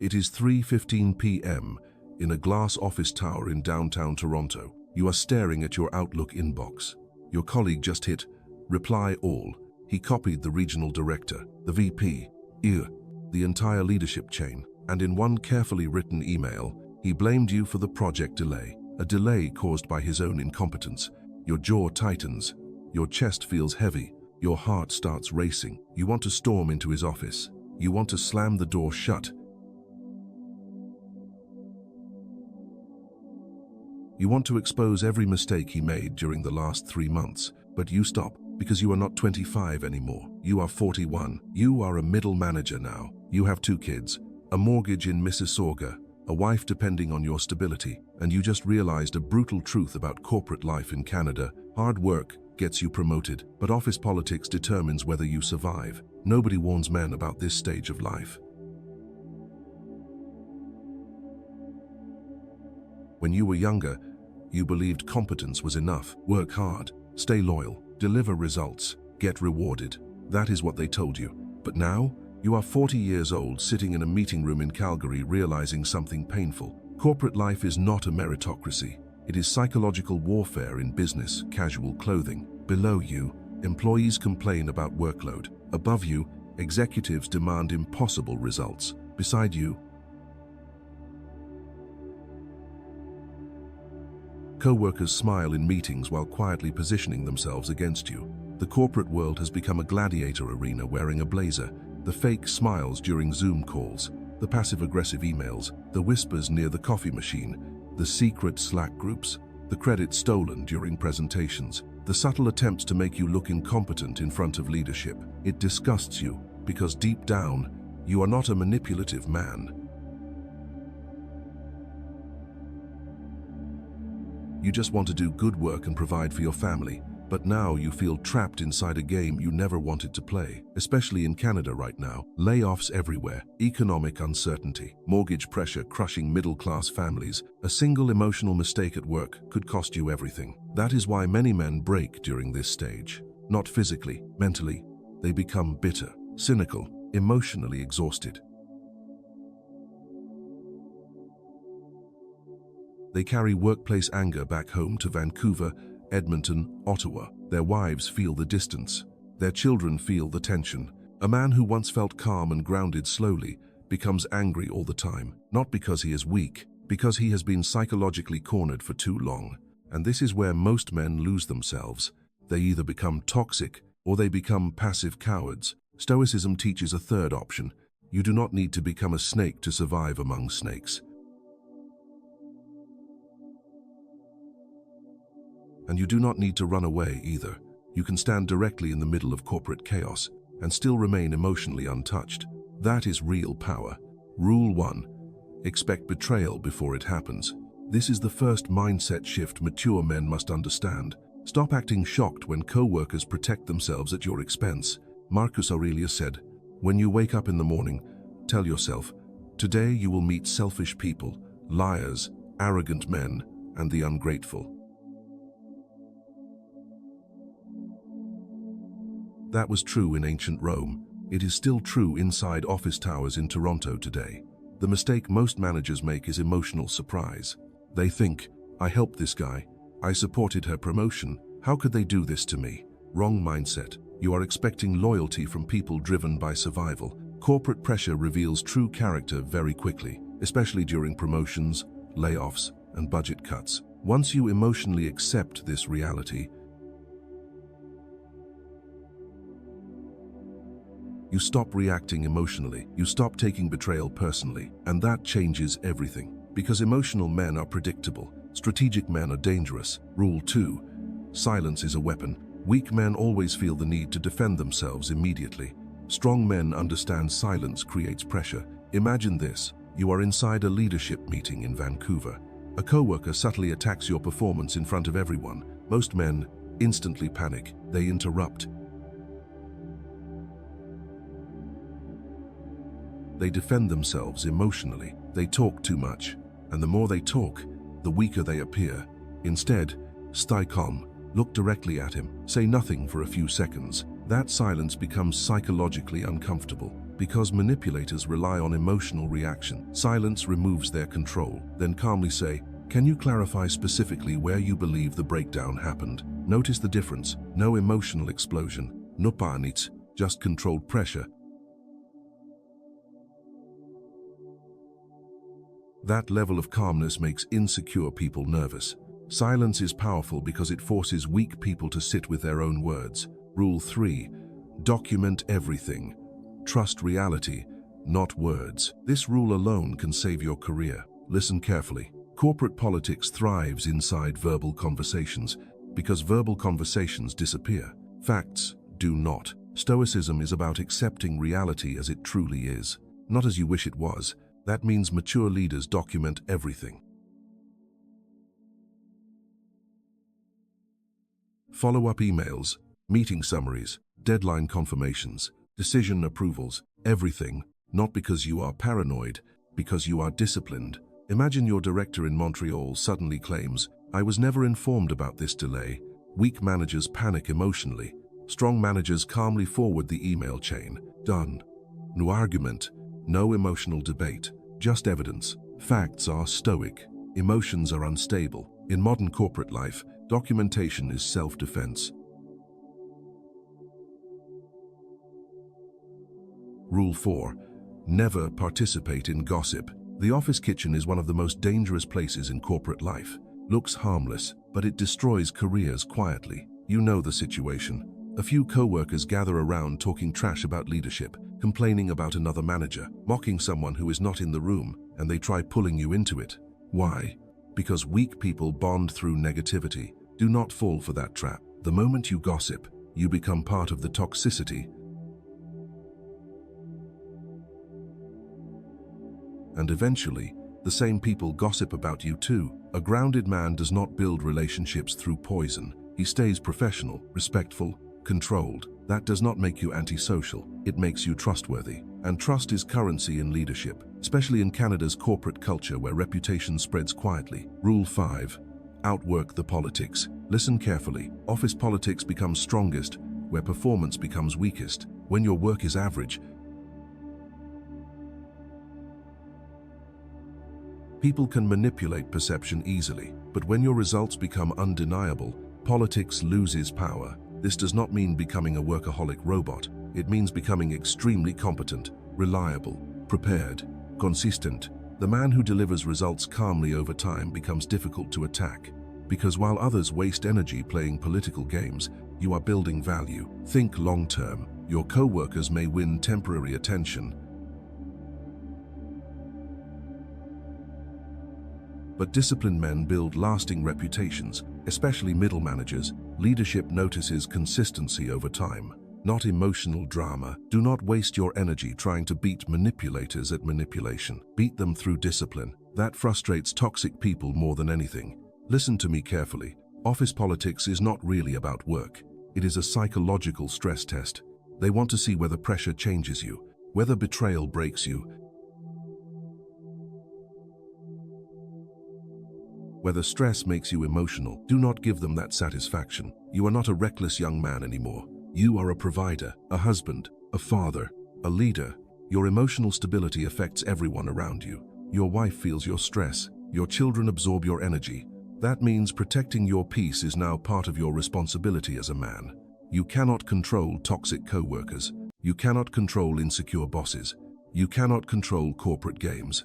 It is 3:15 p.m. in a glass office tower in downtown Toronto. You are staring at your Outlook inbox. Your colleague just hit reply all. He copied the regional director, the VP, the entire leadership chain, and in one carefully written email, he blamed you for the project delay, a delay caused by his own incompetence. Your jaw tightens, your chest feels heavy, your heart starts racing. You want to storm into his office. You want to slam the door shut. You want to expose every mistake he made during the last 3 months, but you stop because you are not 25 anymore. You are 41. You are a middle manager now. You have 2 kids, a mortgage in Mississauga, a wife depending on your stability, and you just realized a brutal truth about corporate life in Canada. Hard work gets you promoted, but office politics determines whether you survive. Nobody warns men about this stage of life. When you were younger, you believed competence was enough. Work hard, stay loyal, deliver results, get rewarded. That is what they told you. But now, you are 40 years old sitting in a meeting room in Calgary realizing something painful. Corporate life is not a meritocracy. It is psychological warfare in business, casual clothing. Below you, employees complain about workload. Above you, executives demand impossible results. Beside you, co-workers smile in meetings while quietly positioning themselves against you. The corporate world has become a gladiator arena wearing a blazer. The fake smiles during Zoom calls, the passive-aggressive emails, the whispers near the coffee machine, the secret Slack groups, the credit stolen during presentations, the subtle attempts to make you look incompetent in front of leadership. It disgusts you because deep down, you are not a manipulative man. You just want to do good work and provide for your family, but now you feel trapped inside a game you never wanted to play, especially in Canada right now. Layoffs everywhere, economic uncertainty, mortgage pressure crushing middle-class families. A single emotional mistake at work could cost you everything. That is why many men break during this stage. Not physically, mentally. They become bitter, cynical, emotionally exhausted. They carry workplace anger back home to Vancouver, Edmonton, Ottawa. Their wives feel the distance. Their children feel the tension. A man who once felt calm and grounded slowly becomes angry all the time, not because he is weak, because he has been psychologically cornered for too long. And this is where most men lose themselves. They either become toxic or they become passive cowards. Stoicism teaches a third option. You do not need to become a snake to survive among snakes. And you do not need to run away either. You can stand directly in the middle of corporate chaos and still remain emotionally untouched. That is real power. Rule 1. Expect betrayal before it happens. This is the first mindset shift mature men must understand. Stop acting shocked when co-workers protect themselves at your expense. Marcus Aurelius said, "When you wake up in the morning, tell yourself, today you will meet selfish people, liars, arrogant men, and the ungrateful." That was true in ancient Rome. It is still true inside office towers in Toronto today. The mistake most managers make is emotional surprise. They think, I helped this guy. I supported her promotion. How could they do this to me? Wrong mindset. You are expecting loyalty from people driven by survival. Corporate pressure reveals true character very quickly, especially during promotions, layoffs, and budget cuts. Once you emotionally accept this reality, you stop reacting emotionally. You stop taking betrayal personally. And that changes everything. Because emotional men are predictable. Strategic men are dangerous. Rule 2. Silence is a weapon. Weak men always feel the need to defend themselves immediately. Strong men understand silence creates pressure. Imagine this. You are inside a leadership meeting in Vancouver. A coworker subtly attacks your performance in front of everyone. Most men instantly panic. They interrupt. They defend themselves emotionally. They talk too much. And the more they talk, the weaker they appear. Instead, stay calm. Look directly at him. Say nothing for a few seconds. That silence becomes psychologically uncomfortable. Because manipulators rely on emotional reaction. Silence removes their control. Then calmly say, "Can you clarify specifically where you believe the breakdown happened?" Notice the difference. No emotional explosion. No panic, just controlled pressure. That level of calmness makes insecure people nervous. Silence is powerful because it forces weak people to sit with their own words. Rule 3. Document everything. Trust reality, not words. This rule alone can save your career. Listen carefully. Corporate politics thrives inside verbal conversations because verbal conversations disappear. Facts do not. Stoicism is about accepting reality as it truly is, not as you wish it was. That means mature leaders document everything. Follow-up emails, meeting summaries, deadline confirmations, decision approvals, everything, not because you are paranoid, because you are disciplined. Imagine your director in Montreal suddenly claims, "I was never informed about this delay." Weak managers panic emotionally. Strong managers calmly forward the email chain. Done. No argument, no emotional debate, just evidence. Facts are stoic. Emotions are unstable. In modern corporate life, documentation is self-defense. Rule 4. Never participate in gossip. The office kitchen is one of the most dangerous places in corporate life. Looks harmless, but it destroys careers quietly. You know the situation. A few co-workers gather around talking trash about leadership, complaining about another manager, mocking someone who is not in the room, and they try pulling you into it. Why? Because weak people bond through negativity. Do not fall for that trap. The moment you gossip, you become part of the toxicity. And eventually, the same people gossip about you too. A grounded man does not build relationships through poison. He stays professional, respectful, controlled. That does not make you antisocial. It makes you trustworthy. And trust is currency in leadership, especially in Canada's corporate culture where reputation spreads quietly. Rule 5. Outwork the politics. Listen carefully. Office politics becomes strongest where performance becomes weakest. When your work is average, people can manipulate perception easily. But when your results become undeniable, politics loses power. This does not mean becoming a workaholic robot. It means becoming extremely competent, reliable, prepared, consistent. The man who delivers results calmly over time becomes difficult to attack. Because while others waste energy playing political games, you are building value. Think long-term. Your co-workers may win temporary attention, but disciplined men build lasting reputations, especially middle managers. Leadership notices consistency over time, not emotional drama. Do not waste your energy trying to beat manipulators at manipulation. Beat them through discipline. That frustrates toxic people more than anything. Listen to me carefully. Office politics is not really about work. It is a psychological stress test. They want to see whether pressure changes you, whether betrayal breaks you, whether stress makes you emotional. Do not give them that satisfaction. You are not a reckless young man anymore. You are a provider, a husband, a father, a leader. Your emotional stability affects everyone around you. Your wife feels your stress. Your children absorb your energy. That means protecting your peace is now part of your responsibility as a man. You cannot control toxic co-workers. You cannot control insecure bosses. You cannot control corporate games.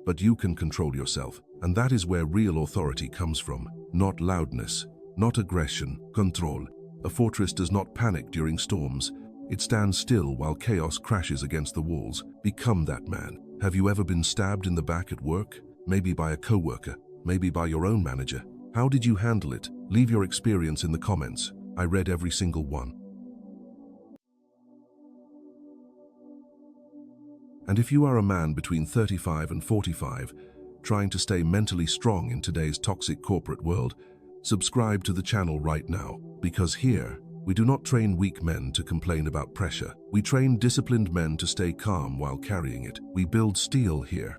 But you can control yourself, and that is where real authority comes from. Not loudness, not aggression, control. A fortress does not panic during storms. It stands still while chaos crashes against the walls. Become that man. Have you ever been stabbed in the back at work? Maybe by a coworker, maybe by your own manager. How did you handle it? Leave your experience in the comments. I read every single one. And if you are a man between 35 and 45, trying to stay mentally strong in today's toxic corporate world, subscribe to the channel right now, because here, we do not train weak men to complain about pressure. We train disciplined men to stay calm while carrying it. We build steel here.